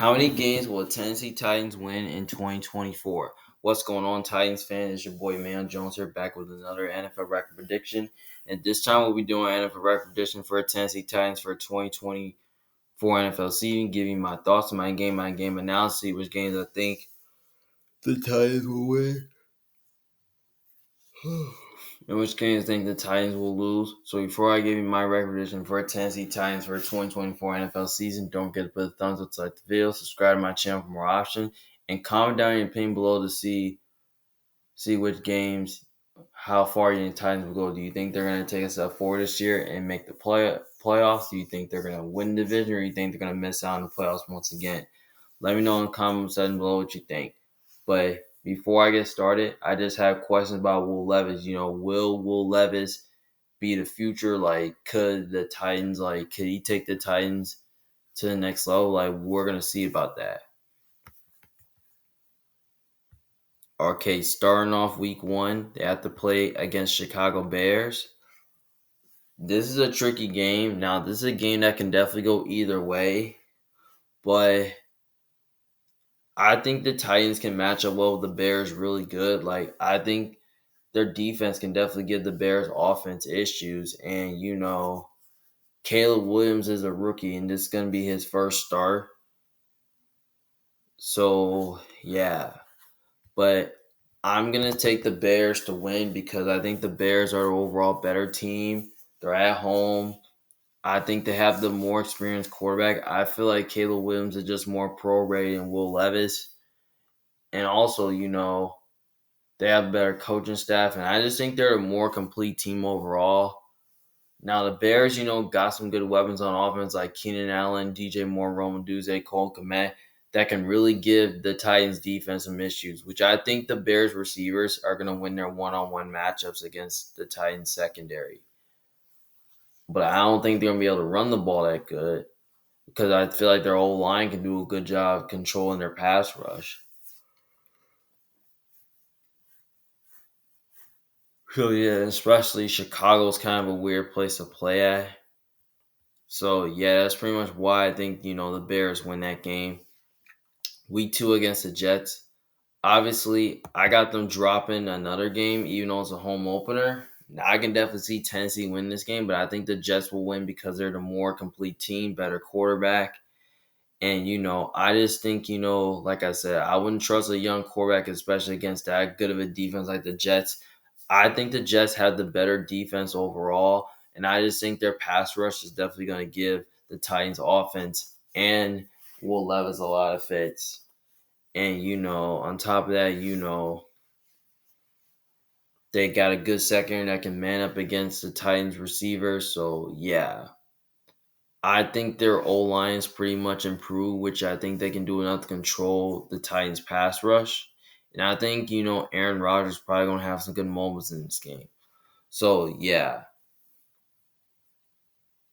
How many games will Tennessee Titans win in 2024? What's going on, Titans fan? It's your boy Man Jones here, back with another NFL record prediction. And this time we'll be doing an NFL record prediction for Tennessee Titans for 2024 NFL season, giving my thoughts on my game analysis, which games I think the Titans will win, in which games I think the Titans will lose. So before I give you my record prediction for Tennessee Titans for 2024 NFL season, don't forget to put a thumbs up to like the video, subscribe to my channel for more options, and comment down your opinion below to see which games, how far you think Titans will go. Do you think they're going to take a step forward this year and make the playoffs? Do you think they're going to win the division, or do you think they're going to miss out on the playoffs once again? Let me know in the comment section below what you think. But before I get started, I just have questions about Will Levis. Will Levis be the future? Could he take the Titans to the next level? We're going to see about that. Okay, starting off week 1, they have to play against Chicago Bears. This is a tricky game. Now, this is a game that can definitely go either way, but I think the Titans can match up well with the Bears really good. I think their defense can definitely give the Bears offense issues. And, Caleb Williams is a rookie, and this is going to be his first start. So, yeah. But I'm going to take the Bears to win because I think the Bears are an overall better team. They're at home. I think they have the more experienced quarterback. I feel like Caleb Williams is just more pro-ready than Will Levis. And also, they have a better coaching staff. And I just think they're a more complete team overall. Now, the Bears, got some good weapons on offense like Keenan Allen, DJ Moore, Roman Duze, Cole Kmet that can really give the Titans defense some issues, which I think the Bears receivers are going to win their one-on-one matchups against the Titans secondary. But I don't think they're going to be able to run the ball that good because I feel like their whole line can do a good job controlling their pass rush. So, yeah, especially Chicago's kind of a weird place to play at. So, yeah, that's pretty much why I think, the Bears win that game. Week 2 against the Jets. Obviously, I got them dropping another game, even though it's a home opener. Now, I can definitely see Tennessee win this game, but I think the Jets will win because they're the more complete team, better quarterback. And, I just think, like I said, I wouldn't trust a young quarterback, especially against that good of a defense like the Jets. I think the Jets have the better defense overall, and I just think their pass rush is definitely going to give the Titans offense and Will Levis a lot of fits. And, on top of that, they got a good secondary that can man up against the Titans receivers. So, yeah. I think their O-line is pretty much improved, which I think they can do enough to control the Titans' pass rush. And I think, Aaron Rodgers is probably going to have some good moments in this game. So, yeah.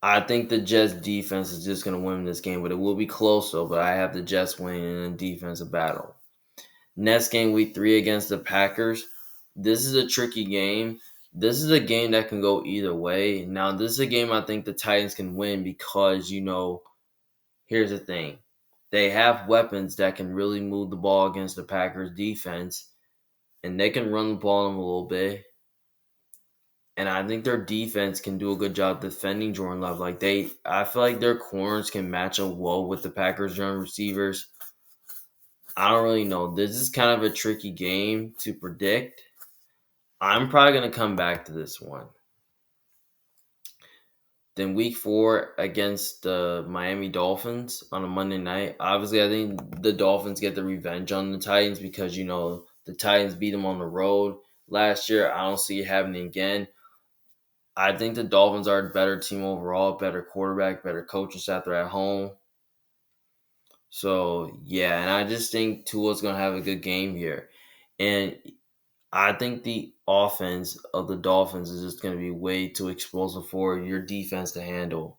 I think the Jets' defense is just going to win this game, but it will be close, though. But I have the Jets winning in a defensive battle. Next game, week 3 against the Packers. This is a tricky game. This is a game that can go either way. Now, this is a game I think the Titans can win because, here's the thing. They have weapons that can really move the ball against the Packers defense, and they can run the ball on them a little bit. And I think their defense can do a good job defending Jordan Love. I feel like their corners can match up well with the Packers' young receivers. I don't really know. This is kind of a tricky game to predict. I'm probably going to come back to this one. Then week 4 against the Miami Dolphins on a Monday night. Obviously, I think the Dolphins get the revenge on the Titans because, the Titans beat them on the road last year. I don't see it happening again. I think the Dolphins are a better team overall, better quarterback, better coaching staff. They're at home. So, yeah, and I just think Tua's going to have a good game here. And I think the offense of the Dolphins is just going to be way too explosive for your defense to handle.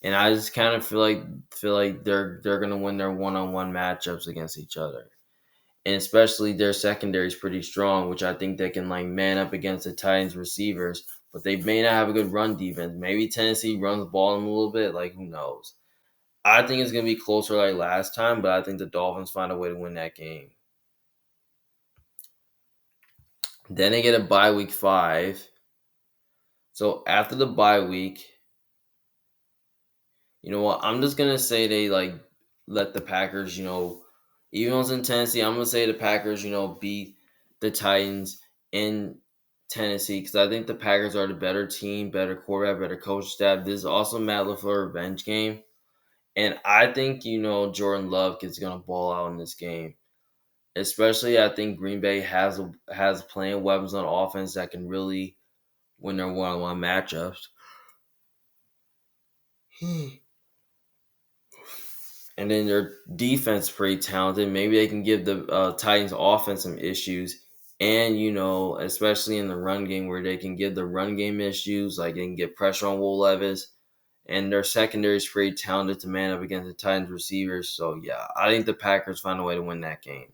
And I just kind of feel like they're going to win their one-on-one matchups against each other. And especially their secondary is pretty strong, which I think they can man up against the Titans receivers. But they may not have a good run defense. Maybe Tennessee runs the ball in a little bit. Who knows? I think it's gonna be closer like last time, but I think the Dolphins find a way to win that game. Then they get a bye week 5. So after the bye week, you know what? I'm just gonna say they like let the Packers, even though it's in Tennessee, I'm gonna say the Packers, beat the Titans in Tennessee because I think the Packers are the better team, better quarterback, better coach staff. This is also Matt LaFleur revenge game, and I think Jordan Love is gonna ball out in this game. Especially, I think Green Bay has plenty of weapons on offense that can really win their one-on-one matchups. And then their defense pretty talented. Maybe they can give the Titans offense some issues. And, especially in the run game where they can give the run game issues, like they can get pressure on Will Levis. And their secondary is pretty talented to man up against the Titans receivers. So, yeah, I think the Packers find a way to win that game.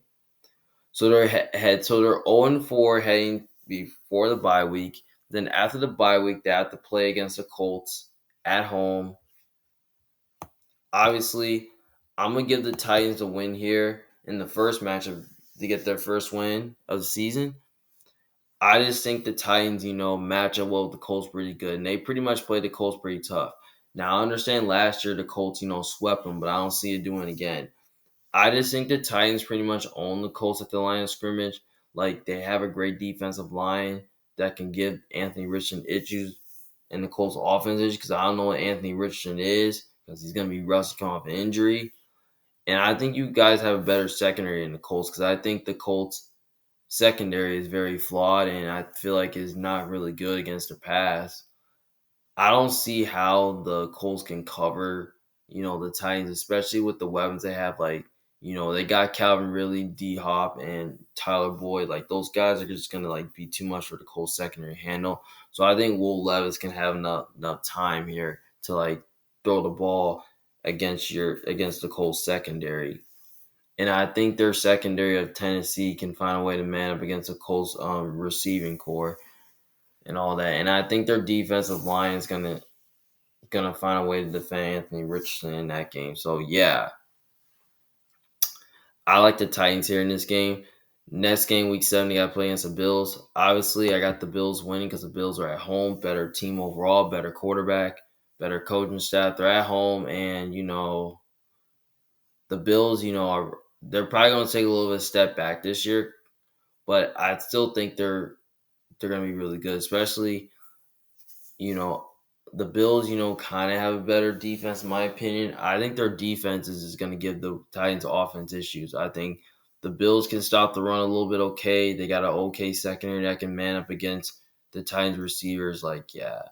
So they're 0-4 heading before the bye week. Then after the bye week, they have to play against the Colts at home. Obviously, I'm gonna give the Titans a win here in the first matchup to get their first win of the season. I just think the Titans, match up well with the Colts pretty good, and they pretty much played the Colts pretty tough. Now I understand last year the Colts, swept them, but I don't see it doing it again. I just think the Titans pretty much own the Colts at the line of scrimmage. Like they have a great defensive line that can give Anthony Richardson issues in the Colts offense because I don't know what Anthony Richardson is because he's going to be rusty coming off an injury. And I think you guys have a better secondary in the Colts because I think the Colts secondary is very flawed and I feel like is not really good against the pass. I don't see how the Colts can cover, the Titans, especially with the weapons they have. Like, they got Calvin Ridley, D Hop, and Tyler Boyd. Like, those guys are just gonna be too much for the Colts secondary to handle. So I think Will Levis can have enough time here to throw the ball against the Colts secondary. And I think their secondary of Tennessee can find a way to man up against the Colts receiving core and all that. And I think their defensive line is gonna find a way to defend Anthony Richardson in that game. So yeah, I like the Titans here in this game. Next game, week 7, they got to play against the Bills. Obviously, I got the Bills winning because the Bills are at home. Better team overall, better quarterback, better coaching staff. They're at home, and the Bills, they're probably going to take a little bit of step back this year, but I still think they're going to be really good, especially you know, the Bills, kind of have a better defense, in my opinion. I think their defense is going to give the Titans offense issues. I think the Bills can stop the run a little bit okay. They got an okay secondary that can man up against the Titans receivers. Like, yeah,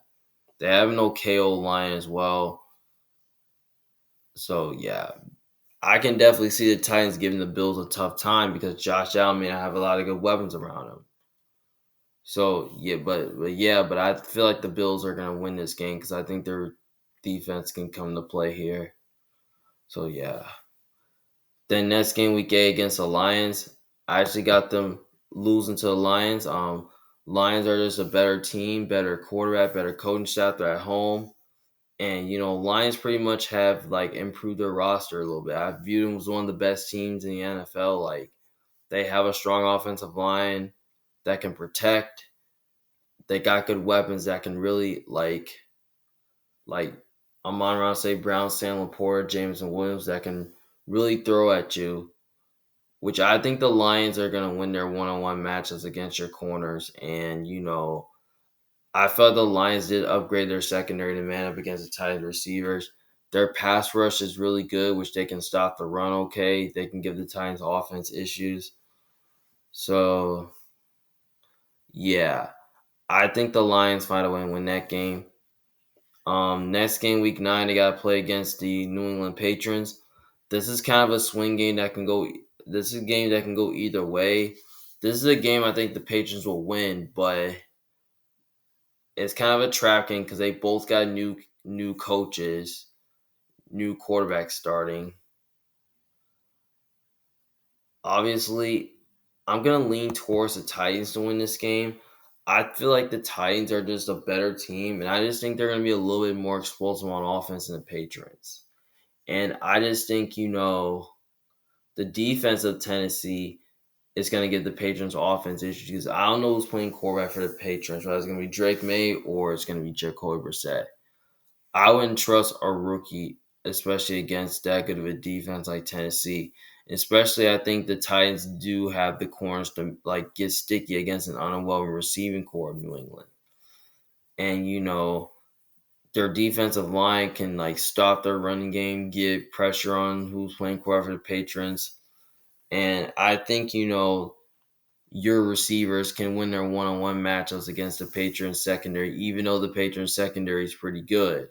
they have an okay old line as well. So, yeah, I can definitely see the Titans giving the Bills a tough time because Josh Allen may not have a lot of good weapons around him. So yeah, but I feel like the Bills are gonna win this game because I think their defense can come to play here. So yeah. Then next game week 8 against the Lions, I actually got them losing to the Lions. Lions are just a better team, better quarterback, better coaching staff. They're at home, and Lions pretty much have improved their roster a little bit. I viewed them as one of the best teams in the NFL. Like they have a strong offensive line that can protect. They got good weapons that can really like Amon-Ra St. Brown, Sam Laporta, Jameson Williams that can really throw at you. Which I think the Lions are gonna win their one-on-one matches against your corners. And I felt the Lions did upgrade their secondary to man up against the Titans receivers. Their pass rush is really good, which they can stop the run okay. They can give the Titans offense issues. So yeah. I think the Lions find a way to win that game. Next game, week 9, they got to play against the New England Patriots. This is kind of a swing game that can go. This is a game that can go either way. This is a game I think the Patriots will win, but it's kind of a trap game because they both got new coaches, new quarterbacks starting. Obviously, I'm gonna lean towards the Titans to win this game. I feel like the Titans are just a better team, and I just think they're gonna be a little bit more explosive on offense than the Patriots. And I just think, the defense of Tennessee is going to give the Patriots offense issues because I don't know who's playing quarterback for the Patriots. Whether it's going to be Drake May or it's going to be Jacoby Brissett. I wouldn't trust a rookie, especially against that good of a defense like Tennessee. Especially, I think the Titans do have the corners to get sticky against an unwell receiving core of New England, and their defensive line can stop their running game, get pressure on who's playing quarterback for the Patriots, and I think your receivers can win their one-on-one matchups against the Patriots secondary, even though the Patriots secondary is pretty good.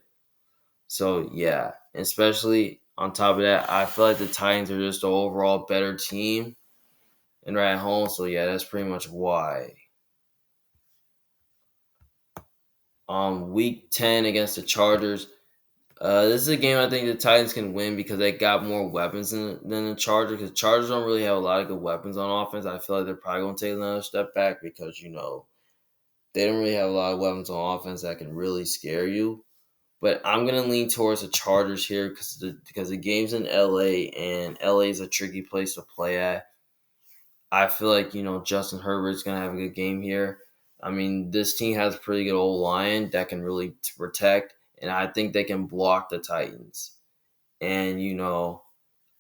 So yeah, especially on top of that, I feel like the Titans are just the overall better team, and they're at home. So yeah, that's pretty much why. Week 10 against the Chargers. This is a game I think the Titans can win because they got more weapons than the Chargers. Because Chargers don't really have a lot of good weapons on offense. I feel like they're probably going to take another step back because they don't really have a lot of weapons on offense that can really scare you. But I'm gonna lean towards the Chargers here because the game's in LA and LA is a tricky place to play at. I feel like Justin Herbert's gonna have a good game here. I mean, this team has a pretty good old line that can really protect, and I think they can block the Titans. And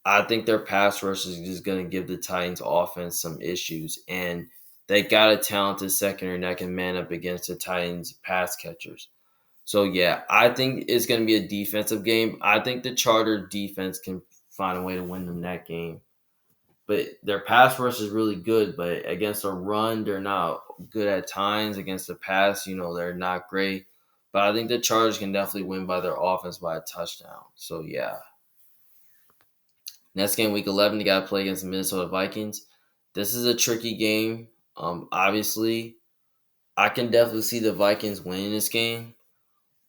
I think their pass rush is just gonna give the Titans offense some issues, and they got a talented secondary that can man up against the Titans pass catchers. So yeah, I think it's going to be a defensive game. I think the Charter defense can find a way to win them that game. But their pass rush is really good, but against a run, they're not good at times. Against the pass, they're not great. But I think the Chargers can definitely win by their offense by a touchdown. So yeah. Next game, week 11, they got to play against the Minnesota Vikings. This is a tricky game. Obviously, I can definitely see the Vikings winning this game,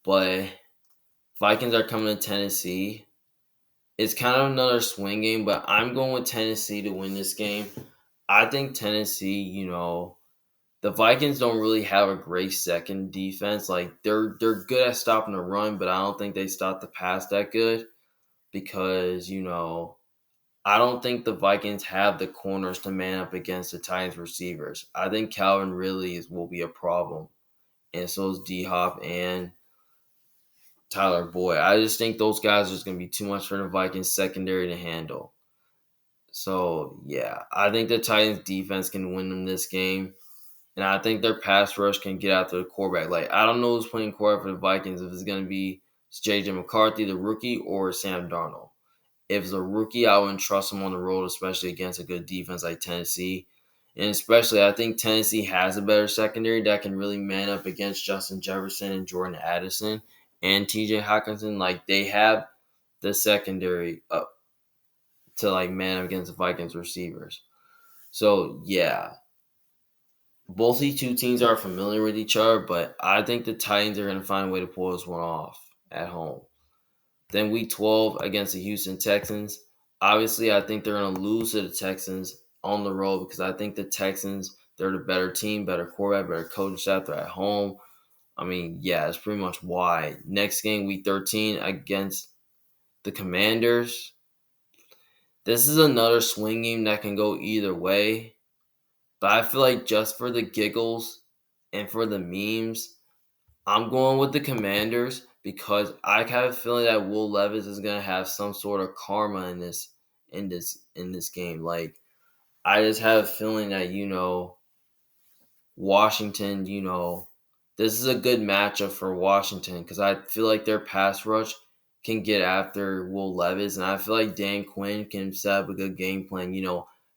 but Vikings are coming to Tennessee. It's kind of another swing game, but I'm going with Tennessee to win this game. I think Tennessee, the Vikings don't really have a great second defense. Like they're good at stopping the run, but I don't think they stop the pass that good because, I don't think the Vikings have the corners to man up against the Titans receivers. I think Calvin really will be a problem. And so is D Hop and Tyler Boyd. I just think those guys are just going to be too much for the Vikings secondary to handle. So, yeah, I think the Titans defense can win them this game. And I think their pass rush can get after the quarterback. I don't know who's playing quarterback for the Vikings, if it's going to be J.J. McCarthy, the rookie, or Sam Darnold. If it's a rookie, I wouldn't trust him on the road, especially against a good defense like Tennessee. And especially, I think Tennessee has a better secondary that can really man up against Justin Jefferson and Jordan Addison and TJ Hawkinson. They have the secondary up to man up against the Vikings receivers. So yeah, both these two teams are familiar with each other, but I think the Titans are going to find a way to pull this one off at home. Then week 12 against the Houston Texans. Obviously, I think they're going to lose to the Texans on the road because I think the Texans, they're the better team, better quarterback, better coaching staff. They're at home. I mean, yeah, that's pretty much why. Next game, week 13 against the Commanders. This is another swing game that can go either way. But I feel like just for the giggles and for the memes, I'm going with the Commanders because I have a feeling that Will Levis is gonna have some sort of karma in this game. I just have a feeling that Washington, this is a good matchup for Washington because I feel like their pass rush can get after Will Levis, and I feel like Dan Quinn can set up a good game plan.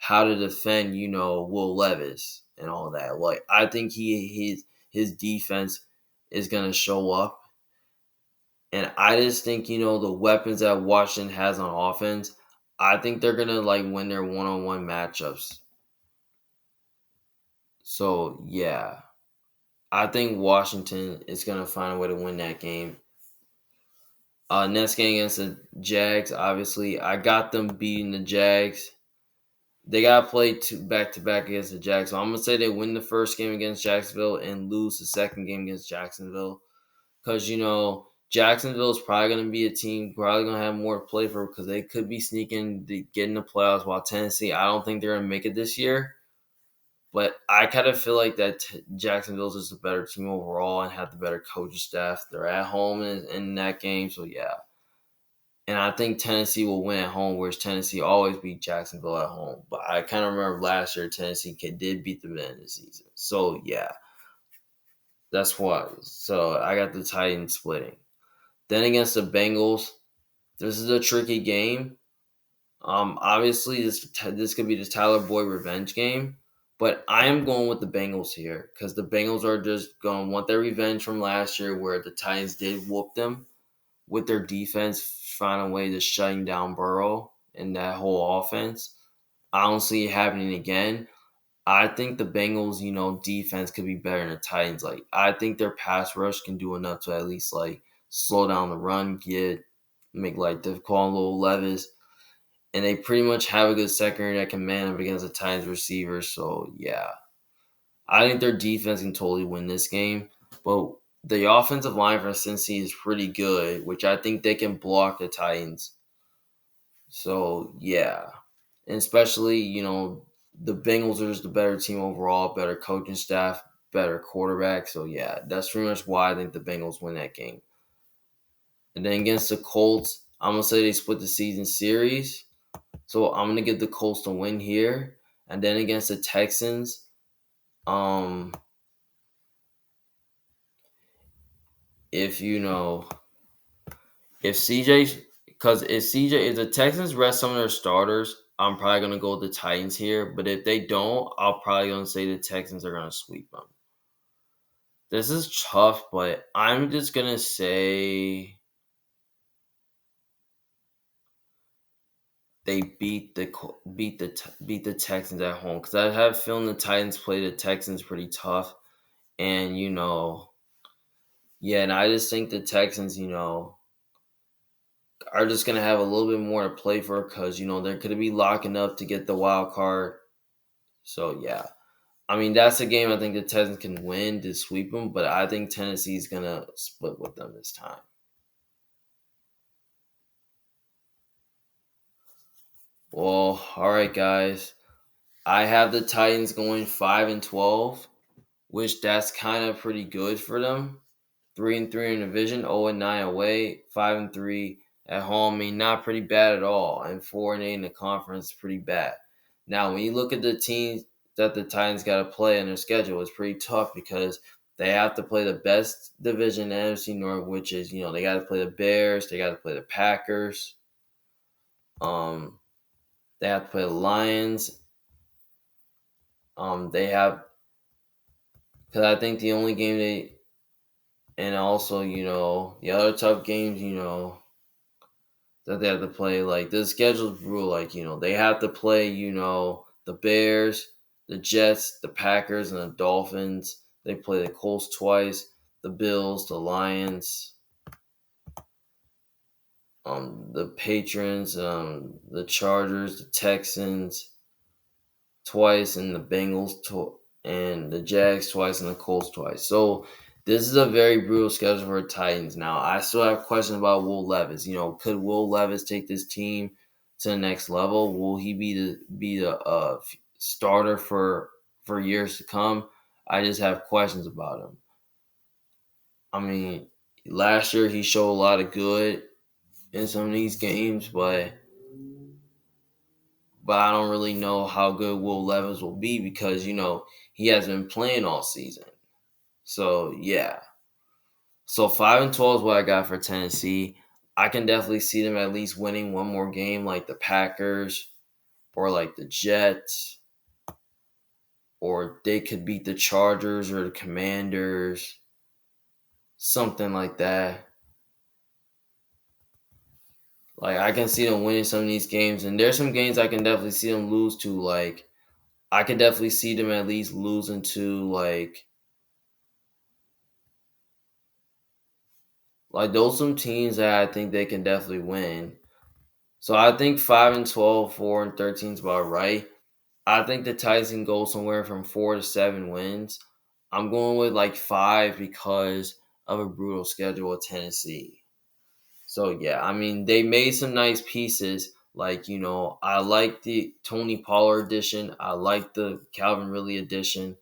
How to defend, Will Levis and all that. I think his defense is gonna show up, and I just think the weapons that Washington has on offense. I think they're gonna win their one-on-one matchups. So yeah. I think Washington is going to find a way to win that game. Next game against the Jags, obviously, I got them beating the Jags. They got to play back to back against the Jags. So I'm going to say they win the first game against Jacksonville and lose the second game against Jacksonville. Because, Jacksonville is probably going to be a team probably going to have more to play for because they could be sneaking to get in the playoffs. While Tennessee, I don't think they're going to make it this year. But I kind of feel like that Jacksonville's is a better team overall and have the better coaching staff. They're at home in that game, so yeah. And I think Tennessee will win at home, whereas Tennessee always beat Jacksonville at home. But I kind of remember last year Tennessee did beat them in the season. So yeah, that's why. So I got the Titans splitting. Then against the Bengals, this is a tricky game. Obviously this could be the Tyler Boyd revenge game, but I am going with the Bengals here because the Bengals are just going to want their revenge from last year, where the Titans did whoop them with their defense, find a way to shutting down Burrow and that whole offense. I don't see it happening again. I think the Bengals, defense could be better than the Titans. Like, I think their pass rush can do enough to at least like slow down the run, make life difficult on Will Levis. And they pretty much have a good secondary that can man up against the Titans receivers. So yeah. I think their defense can totally win this game. But the offensive line for Cincy is pretty good, which I think they can block the Titans. So yeah. And especially, the Bengals are just the better team overall, better coaching staff, better quarterback. So yeah, that's pretty much why I think the Bengals win that game. And then against the Colts, I'm gonna say they split the season series. So I'm gonna give the Colts to win here. And then against the Texans, um, if if CJ, because if the Texans rest some of their starters, I'm probably gonna go with the Titans here. But if they don't, I'll probably gonna say the Texans are gonna sweep them. This is tough, but I'm just gonna say they beat the Texans at home because I have a feeling the Titans play the Texans pretty tough, and yeah, and I just think the Texans, are just gonna have a little bit more to play for because they're gonna be locking up to get the wild card. So yeah, I mean that's a game I think the Texans can win to sweep them, but I think Tennessee's gonna split with them this time. Well, all right, guys. I have the Titans going 5-12, which that's kind of pretty good for them. 3-3 in the division, 0-9 away, 5-3 at home. I mean, not pretty bad at all. And 4-8 in the conference, pretty bad. Now, when you look at the teams that the Titans got to play in their schedule, it's pretty tough because they have to play the best division in NFC North, which is they got to play the Bears, they got to play the Packers, they have to play the Lions. They have because I think the only game and also the other tough games that they have to play. Like the schedule's brutal. Like they have to play. The Bears, the Jets, the Packers, and the Dolphins. They play the Colts twice. The Bills, the Lions, the Patrons, the Chargers, the Texans twice, and the Bengals and the Jags twice, and the Colts twice. So this is a very brutal schedule for the Titans. Now, I still have questions about Will Levis. Could Will Levis take this team to the next level? Will he be the starter for years to come? I just have questions about him. I mean, last year he showed a lot of good in some of these games, but I don't really know how good Will Levis will be because he hasn't been playing all season. So yeah. So 5-12 is what I got for Tennessee. I can definitely see them at least winning one more game, like the Packers or like the Jets, or they could beat the Chargers or the Commanders, something like that. Like I can see them winning some of these games, and there's some games I can definitely see them lose to. Like I can definitely see them at least losing to like those some teams that I think they can definitely win. So I think 5-12, 4-13 is about right. I think the Titans can go somewhere from 4 to 7 wins. I'm going with like 5 because of a brutal schedule with Tennessee. So yeah, I mean they made some nice pieces. Like, I like the Tony Pollard edition. I like the Calvin Ridley edition.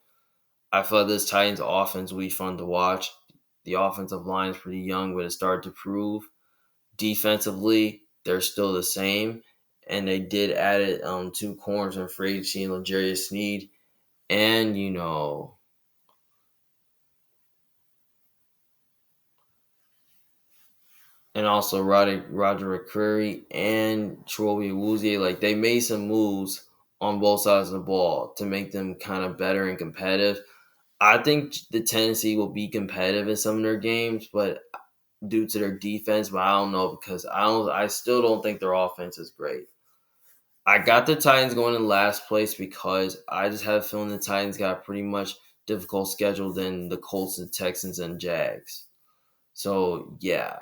I feel like this Titans offense will be fun to watch. The offensive line is pretty young, but it started to prove. Defensively, they're still the same, and they did add it two corners in free agency, L'Jarius Sneed, and and also Roger McCreary and Troy Awuzie. Like they made some moves on both sides of the ball to make them kind of better and competitive. I think the Tennessee will be competitive in some of their games, but due to their defense, but I don't know because I still don't think their offense is great. I got the Titans going in last place because I just have a feeling the Titans got a pretty much difficult schedule than the Colts and Texans and Jags. So yeah.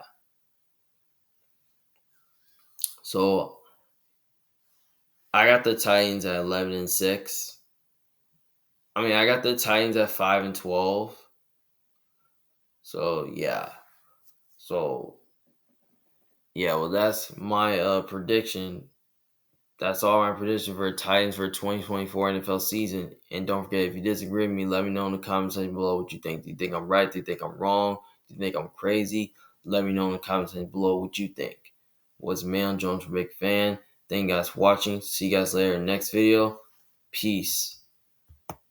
So I got the Titans at 11-6. I mean, I got the Titans at 5-12. So yeah. So yeah, well that's my prediction. That's all my prediction for Titans for 2024 NFL season. And don't forget, if you disagree with me, let me know in the comment section below what you think. Do you think I'm right? Do you think I'm wrong? Do you think I'm crazy? Let me know in the comment section below what you think. Was Man Jones a big fan? Thank you guys for watching. See you guys later in the next video. Peace.